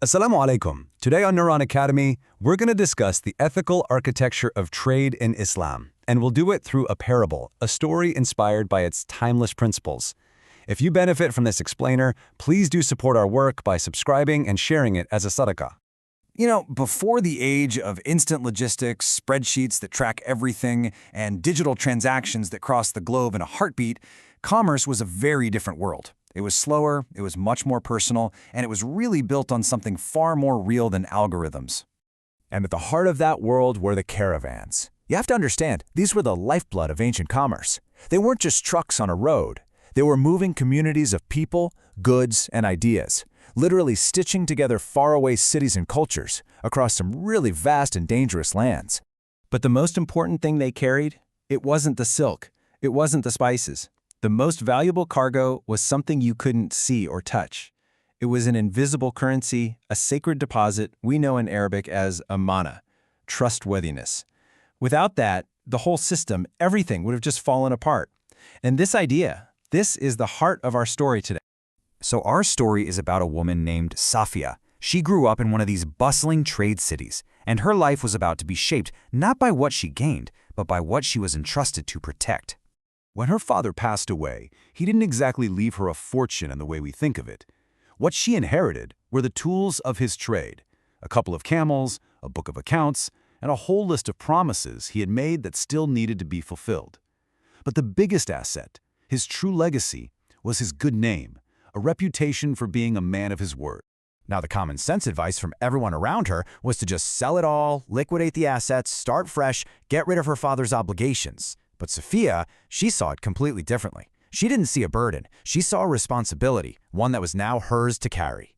Assalamu alaikum. Today on Neuron Academy, we're going to discuss the ethical architecture of trade in Islam, and we'll do it through a parable, a story inspired by its timeless principles. If you benefit from this explainer, please do support our work by subscribing and sharing it as a sadaqah. Before the age of instant logistics, spreadsheets that track everything, and digital transactions that cross the globe in a heartbeat, commerce was a very different world. It was slower, it was much more personal, and it was really built on something far more real than algorithms. And at the heart of that world were the caravans. You have to understand, these were the lifeblood of ancient commerce. They weren't just trucks on a road. They were moving communities of people, goods, and ideas, literally stitching together faraway cities and cultures across some really vast and dangerous lands. But the most important thing they carried, it wasn't the silk, it wasn't the spices. The most valuable cargo was something you couldn't see or touch. It was an invisible currency, a sacred deposit we know in Arabic as amana, trustworthiness. Without that, the whole system, everything would have just fallen apart. And this is the heart of our story today. So our story is about a woman named Safiya. She grew up in one of these bustling trade cities, and her life was about to be shaped not by what she gained, but by what she was entrusted to protect. When her father passed away, he didn't exactly leave her a fortune in the way we think of it. What she inherited were the tools of his trade, a couple of camels, a book of accounts, and a whole list of promises he had made that still needed to be fulfilled. But the biggest asset, his true legacy, was his good name, a reputation for being a man of his word. Now, the common sense advice from everyone around her was to just sell it all, liquidate the assets, start fresh, get rid of her father's obligations. But Safiya, she saw it completely differently. She didn't see a burden. She saw a responsibility, one that was now hers to carry.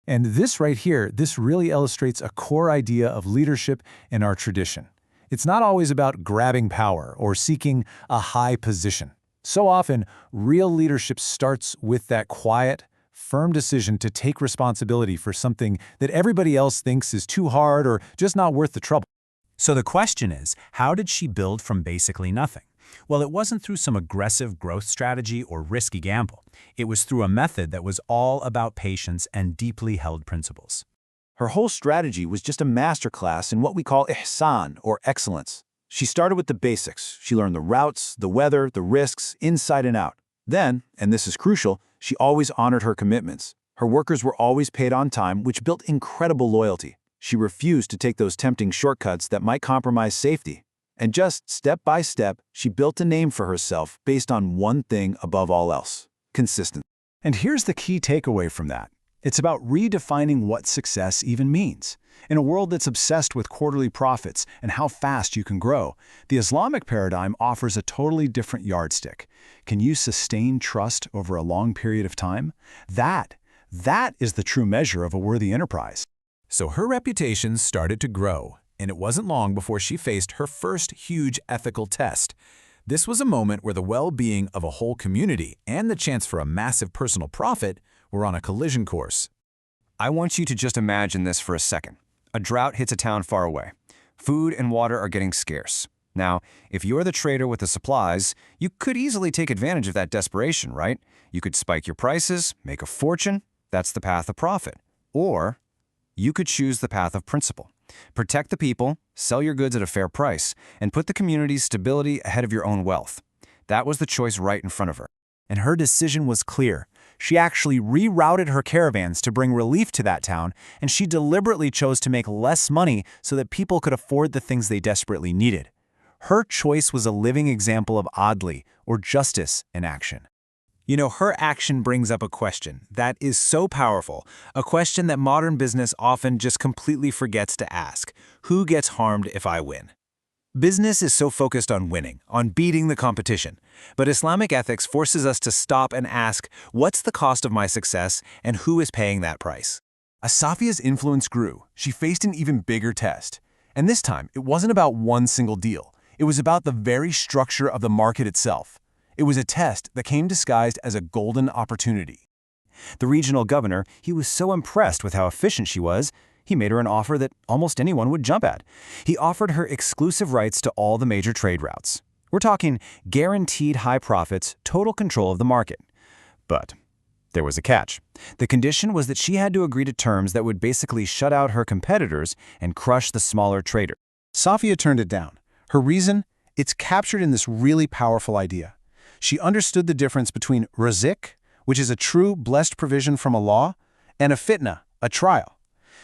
And this right here, this really illustrates a core idea of leadership in our tradition. It's not always about grabbing power or seeking a high position. So often, real leadership starts with that quiet, firm decision to take responsibility for something that everybody else thinks is too hard or just not worth the trouble. So the question is, how did she build from basically nothing? Well, it wasn't through some aggressive growth strategy or risky gamble. It was through a method that was all about patience and deeply held principles. Her whole strategy was just a masterclass in what we call ihsan, or excellence. She started with the basics. She learned the routes, the weather, the risks, inside and out. Then, and this is crucial, she always honored her commitments. Her workers were always paid on time, which built incredible loyalty. She refused to take those tempting shortcuts that might compromise safety. And just step by step, she built a name for herself based on one thing above all else: consistency. And here's the key takeaway from that. It's about redefining what success even means. In a world that's obsessed with quarterly profits and how fast you can grow, the Islamic paradigm offers a totally different yardstick. Can you sustain trust over a long period of time? That is the true measure of a worthy enterprise. So her reputation started to grow, and it wasn't long before she faced her first huge ethical test. This was a moment where the well-being of a whole community and the chance for a massive personal profit were on a collision course. I want you to just imagine this for a second. A drought hits a town far away. Food and water are getting scarce. Now, if you're the trader with the supplies, you could easily take advantage of that desperation, right? You could spike your prices, make a fortune. That's the path of profit. Or you could choose the path of principle. Protect the people, sell your goods at a fair price, and put the community's stability ahead of your own wealth. That was the choice right in front of her. And her decision was clear. She actually rerouted her caravans to bring relief to that town, and she deliberately chose to make less money so that people could afford the things they desperately needed. Her choice was a living example of adli, or justice, in action. Her action brings up a question that is so powerful, a question that modern business often just completely forgets to ask. Who gets harmed if I win? Business is so focused on winning, on beating the competition. But Islamic ethics forces us to stop and ask, what's the cost of my success and who is paying that price? As Safiya's influence grew, she faced an even bigger test. And this time, it wasn't about one single deal. It was about the very structure of the market itself. It was a test that came disguised as a golden opportunity. The regional governor, he was so impressed with how efficient she was, he made her an offer that almost anyone would jump at. He offered her exclusive rights to all the major trade routes. We're talking guaranteed high profits, total control of the market. But there was a catch. The condition was that she had to agree to terms that would basically shut out her competitors and crush the smaller traders. Safiya turned it down. Her reason? It's captured in this really powerful idea. She understood the difference between rizq, which is a true blessed provision from Allah, and a fitna, a trial.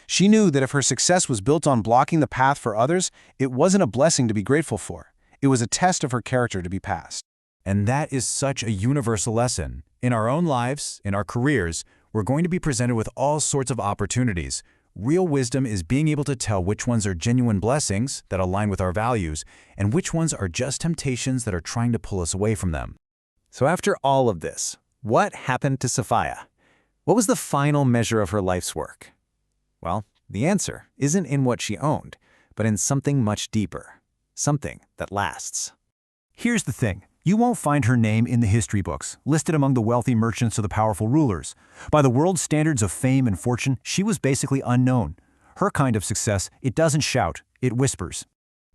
She knew that if her success was built on blocking the path for others, it wasn't a blessing to be grateful for. It was a test of her character to be passed. And that is such a universal lesson. In our own lives, in our careers, we're going to be presented with all sorts of opportunities. Real wisdom is being able to tell which ones are genuine blessings that align with our values, and which ones are just temptations that are trying to pull us away from them. So after all of this, what happened to Safiya? What was the final measure of her life's work? Well, the answer isn't in what she owned, but in something much deeper, something that lasts. Here's the thing. You won't find her name in the history books, listed among the wealthy merchants or the powerful rulers. By the world's standards of fame and fortune, she was basically unknown. Her kind of success, it doesn't shout, it whispers.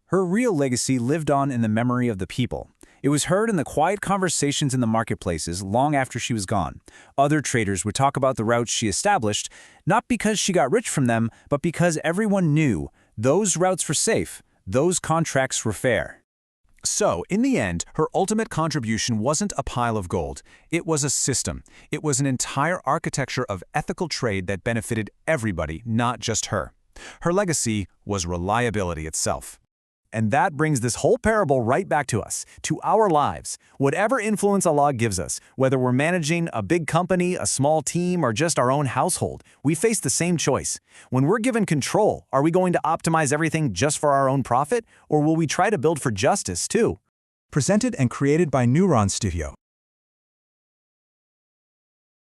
Her real legacy lived on in the memory of the people. It was heard in the quiet conversations in the marketplaces long after she was gone. Other traders would talk about the routes she established, not because she got rich from them, but because everyone knew those routes were safe, those contracts were fair. So, in the end, her ultimate contribution wasn't a pile of gold. It was a system. It was an entire architecture of ethical trade that benefited everybody, not just her. Her legacy was reliability itself. And that brings this whole parable right back to us, to our lives. Whatever influence Allah gives us, whether we're managing a big company, a small team, or just our own household, we face the same choice. When we're given control, are we going to optimize everything just for our own profit, or will we try to build for justice too? Presented and created by Neuron Studio.